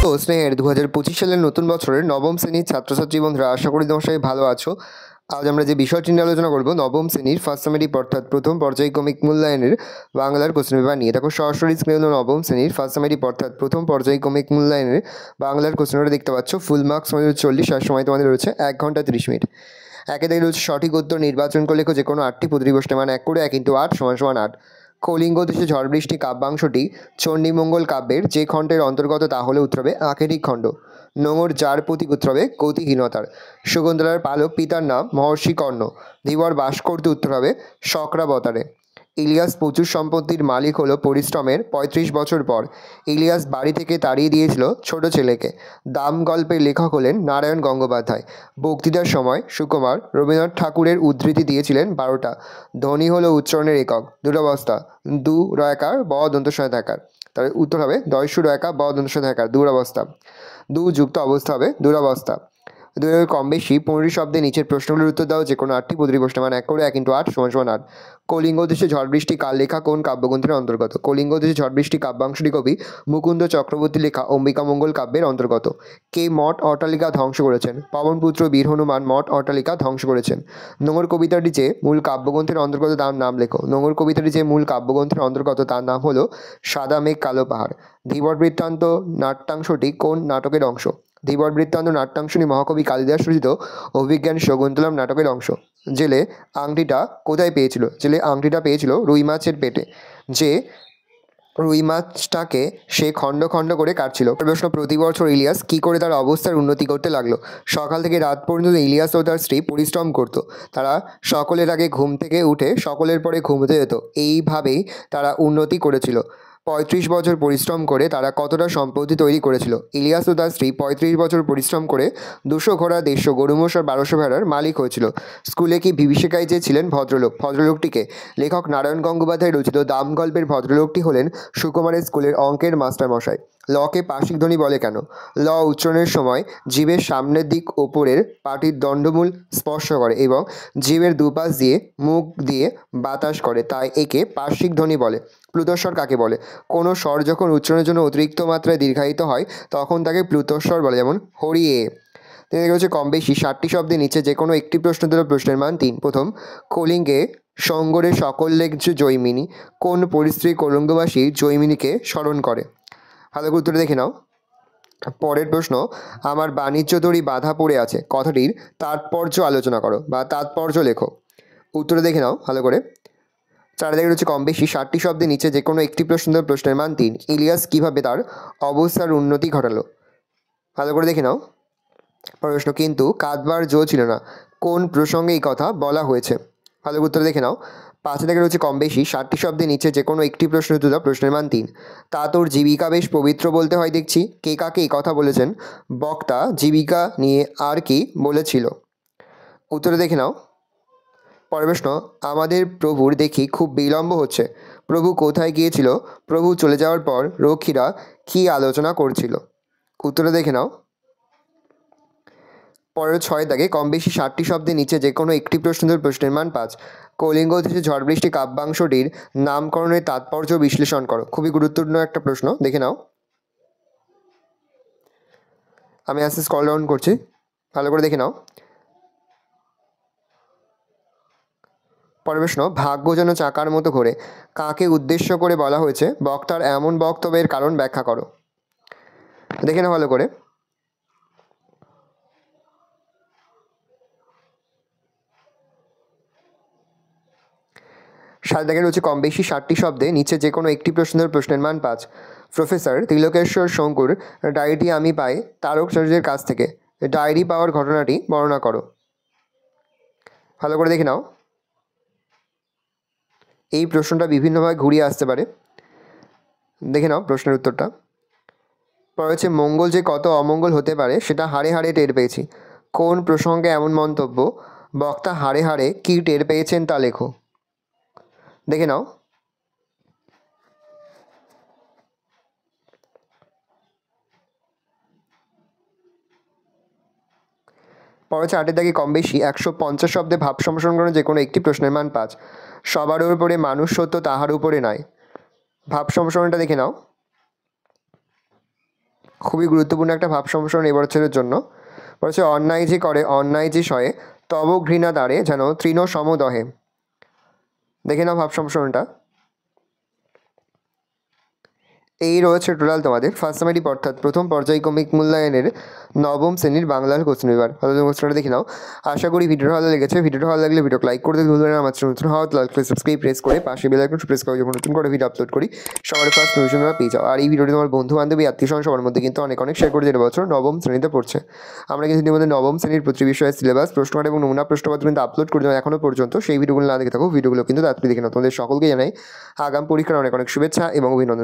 তো স্নেহের 2025 সালের নতুন বছরের নবম শ্রেণীর ছাত্রছাত্রী বন্ধুরা, আশা করি তোমার সবাই ভালো আছো। আজ আমরা যে বিষয়টি নিয়ে আলোচনা করব নবম শ্রেণীর ফার্স্ট সামেটিভ অর্থাৎ প্রথম পর্যায়ক্রমিক মূল্যায়নের বাংলার কোশ্চেন পেপার নিয়ে। দেখো সরাসরি স্ক্রিনে নবম শ্রেণীর ফার্স্ট সামেটিভ অর্থাৎ প্রথম পর্যায়ক্রমিক মূল্যায়নের বাংলার কোশ্চেন পেপার দেখতে পাচ্ছ। ফুল মার্কস তোমাদের 40, আর সময় তোমাদের রয়েছে 1 ঘন্টা 30 মিনিট। একে থেকে রয়েছে সঠিক উত্তর নির্বাচন করে লেখো যে কোনো 8টি প্রতিটি প্রশ্নের মান 1 করে 1 × 8 = 8। কলিঙ্গ দেশে ঝড় বৃষ্টি কাব্যাংশটি চণ্ডীমঙ্গল কাব্যের যে খণ্ডের অন্তর্গত তা হলে উত্তর হবে আখেরিক খণ্ড। নোঙর যার প্রতীক উত্তর হবে গতিহীনতার। শকুন্তলার পালক পিতার নাম মহর্ষি কর্ণ। ধীবর বাস করতে উত্তর হবে শক্রাবতারে। ইলিয়াস প্রচুর সম্পত্তির মালিক হলো পরিশ্রমের 35 বছর পর। ইলিয়াস বাড়ি থেকে তাড়িয়ে দিয়েছিল ছোট ছেলেকে। দাম গল্পের লেখক হলেন নারায়ণ গঙ্গোপাধ্যায়। বক্তৃতার সময় সুকুমার রবীন্দ্রনাথ ঠাকুরের উদ্ধৃতি দিয়েছিলেন 12টা। ধ্বনি হলো উচ্চারণের একক। দুরবস্থা দু রয়কার ব দন্তস্বয় থাকার। তাহলে উত্তর হবে দয়সু রয়কার ব দন্তস্বয় থাকার দুরবস্থা। দু যুক্ত অবস্থা হবে দুরবস্থা। 2 কম বেশি 15 শব্দে নিচের প্রশ্নগুলোর উত্তর দাও যে কোনো 8টি প্রতিটি প্রশ্নের মান 1 করে 1 × 8 = 8। কলিঙ্গ দেশে ঝড় বৃষ্টি কার লেখা কোন কাব্যগ্রন্থের অন্তর্গত? কলিঙ্গ দেশে ঝড় বৃষ্টি কাব্যাংশটি কবি মুকুন্দ চক্রবর্তী লেখা অম্বিকামঙ্গল কাব্যের অন্তর্গত। কে মঠ অট্টালিকা ধ্বংস করেছেন? পবনপুত্র বীর হনুমান মঠ অট্টালিকা ধ্বংস করেছেন। নোঙর কবিতাটি যে মূল কাব্যগ্রন্থের অন্তর্গত তার নাম লেখো। নোঙর কবিতাটি যে মূল কাব্যগ্রন্থের অন্তর্গত তার নাম হলো সাদা মেঘ কালো পাহাড়। ধীবর বৃত্তান্ত নাট্যাংশটি কোন নাটকের অংশ? ধীবর বৃত্তান্ত নাট্যাংশটি মহাকবি কালিদাস রচিত অভিজ্ঞান শকুন্তলম নাটকের অংশ। জেলে আংটিটা কোথায় পেয়েছিল? জেলে আংটিটা পেয়েছিল রুই মাছের পেটে। যে রুই মাছটাকে সে খণ্ড খণ্ড করে কাটছিল। প্রশ্ন, প্রতি বছর ইলিয়াস কী করে তার অবস্থার উন্নতি করতে লাগলো? সকাল থেকে রাত পর্যন্ত ইলিয়াস ও তার স্ত্রী পরিশ্রম করত। তারা সকলের আগে ঘুম থেকে উঠে সকলের পরে ঘুমোতে যেত। এইভাবেই তারা উন্নতি করেছিল। 35 বছর পরিশ্রম করে তারা কতটা সম্পত্তি তৈরি করেছিল? ইলিয়াস ও তার স্ত্রী 35 বছর পরিশ্রম করে 200 ঘোড়া, 150 গরুমোষ আর 1200 ভেড়ার মালিক হয়েছিল। স্কুলে কি বিভীষিকায় যে ছিলেন ভদ্রলোক? ভদ্রলোকটিকে লেখক নারায়ণ গঙ্গোপাধ্যায় রচিত দাম গল্পের ভদ্রলোকটি হলেন সুকুমারের স্কুলের অঙ্কের মাস্টারমশাই। লকে পার্শ্বিক ধ্বনি বলে কেন? ল উচ্চারণের সময় জিভের সামনের দিক ওপরের পাটির দণ্ডমূল স্পর্শ করে এবং জিভের দুপাশ দিয়ে মুখ দিয়ে বাতাস করে, তাই একে পার্শ্বিক ধ্বনি বলে। প্লুতস্বর কাকে বলে? কোনো স্বর যখন উচ্চারণের জন্য অতিরিক্ত মাত্রায় দীর্ঘায়িত হয় তখন তাকে প্লুতস্বর বলে, যেমন হরিয়ে। তিনি হচ্ছে কম বেশি 60টি শব্দের নিচে যে কোনো একটি প্রশ্ন দিল, প্রশ্নের মান 3। প্রথম, কলিঙ্গে সঙ্গরের সকল লেখছে জৈমিনী কোন পরিস্ত্রী কলিঙ্গবাসী জৈমিনীকে স্মরণ করে? ভালো করে উত্তর দেখে নাও। পরের প্রশ্ন, আমার বাণিজ্য দড়ি বাধা পড়ে আছে কথাটির তাৎপর্য আলোচনা করো বা তাৎপর্য লেখো। উত্তর দেখে নাও ভালো করে। 4 থেকে রয়েছে কম বেশি 60টি শব্দের নিচে যে কোনো একটি প্রশ্ন দিল, প্রশ্নের মান 3। ইলিয়াস কিভাবে তার অবস্থার উন্নতি ঘটালো? ভালো করে দেখে নাও। প্রশ্ন, কিন্তু কাঁদবার জো ছিল না কোন প্রসঙ্গে এই কথা বলা হয়েছে? ভালো উত্তর দেখে নাও। 5 থেকে রয়েছে কম বেশি 60টি শব্দের নিচে যে কোনো একটি প্রশ্ন তুলা, প্রশ্নের মান 3। তা তোর জীবিকা বেশ পবিত্র বলতে হয় দেখছি। কে কাকে এই কথা বলেছেন? বক্তা জীবিকা নিয়ে আর কি বলেছিল? উত্তরে দেখে নাও। পরের প্রশ্ন, আমাদের প্রভুর দেখি খুব বিলম্ব হচ্ছে। প্রভু কোথায় গিয়েছিল? প্রভু চলে যাওয়ার পর রক্ষীরা কি আলোচনা করছিল? উত্তরে দেখে নাও। পরের 6 দাগে কম বেশি 60টি শব্দের নিচে যে কোনো একটি প্রশ্ন, প্রশ্নের মান 5। কলিঙ্গ দেশে ঝড় বৃষ্টি কাব্যাংশটির নামকরণের তাৎপর্য বিশ্লেষণ করো। খুবই গুরুত্বপূর্ণ একটা প্রশ্ন, দেখে নাও। আমি আস্তে স্ক্রল ডাউন করছি, ভালো করে দেখে নাও। পরের প্রশ্ন, ভাগ্য যেন চাকার মতো ঘোরে কাকে উদ্দেশ্য করে বলা হয়েছে? বক্তার এমন বক্তব্যের কারণ ব্যাখ্যা করো। দেখে নাও ভালো করে। সাত দাগে রয়েছে কম বেশি 60টি শব্দে নিচে যে কোনো একটি প্রশ্নের, প্রশ্নের মান 5। প্রফেসর তিলকেশ্বর শঙ্কুর ডায়েরিটি আমি পাই তারকাচার্যের কাছ থেকে। ডায়েরি পাওয়ার ঘটনাটি বর্ণনা করো। ভালো করে দেখে নাও। এই প্রশ্নটা বিভিন্নভাবে ঘুরিয়ে আসতে পারে, দেখে নাও প্রশ্নের উত্তরটা। পরে হচ্ছে, মঙ্গল যে কত অমঙ্গল হতে পারে সেটা হাড়ে হাড়ে টের পেয়েছি। কোন প্রসঙ্গে এমন মন্তব্য? বক্তা হাড়ে হাড়ে কী টের পেয়েছেন তা লেখো। দেখে নাও। পরে 8 দাগে কম বেশি 150 শব্দে ভাব সম্প্রসারণ করে যে কোনো একটি প্রশ্নের মান 5। সবার উপরে মানুষ সত্য তাহার উপরে নয়। ভাব সম্প্রসারণটা দেখে নাও। খুবই গুরুত্বপূর্ণ একটা ভাব সম্প্রসারণ এই বছরের জন্য। বলছে অন্যায় যে করে অন্যায় যে সয়ে, তব ঘৃণা দ্বারে যেন তৃণ সমদহে। দেখে নাও ভাব সম্প্রসারণটা। এই রয়েছে টোটাল তোমাদের ফার্স্ট সামেটিভ অর্থাৎ প্রথম পর্যায়ক্রমিক মূল্যায়নের নবম শ্রেণীর বাংলার কোশ্চেন পেপার। ভালো কোশ্চেনটা দেখে নাও। আশা করি ভিডিওটা ভালো লেগেছে। ভিডিওটা ভালো লাগলে ভিডিওকে লাইক করতে ভুলবেন না। আমার নতুন হওয়া লাইক করে সাবস্ক্রাইব প্রেস করে পাশে বেল আইকন প্রেস করে যখন নতুন করে ভিডিও আপলোড করি সবার ফার্স্ট নোটিফিকেশন পেয়ে যাও। আর এই ভিডিওটি তোমার বন্ধু বান্ধবী আত্মীয় স্বজন সবার মধ্যে কিন্তু অনেক শেয়ার করে যেটা বছর নবম শ্রেণীতে পড়ছে। আমরা কিন্তু ইতিমধ্যে নবম শ্রেণীর প্রতি বিষয়ের সিলেবাস প্রশ্নকার এবং নমুনা প্রশ্নপত্র কিন্তু আপলোড করে দেওয়া এখনও পর্যন্ত। সেই ভিডিওগুলো না দেখে থাকো, ভিডিওগুলো কিন্তু তাড়াতাড়ি দেখে নাও। তোমাদের সকলকে জানাই আগাম পরীক্ষার অনেক শুভেচ্ছা এবং অভিনন্দন।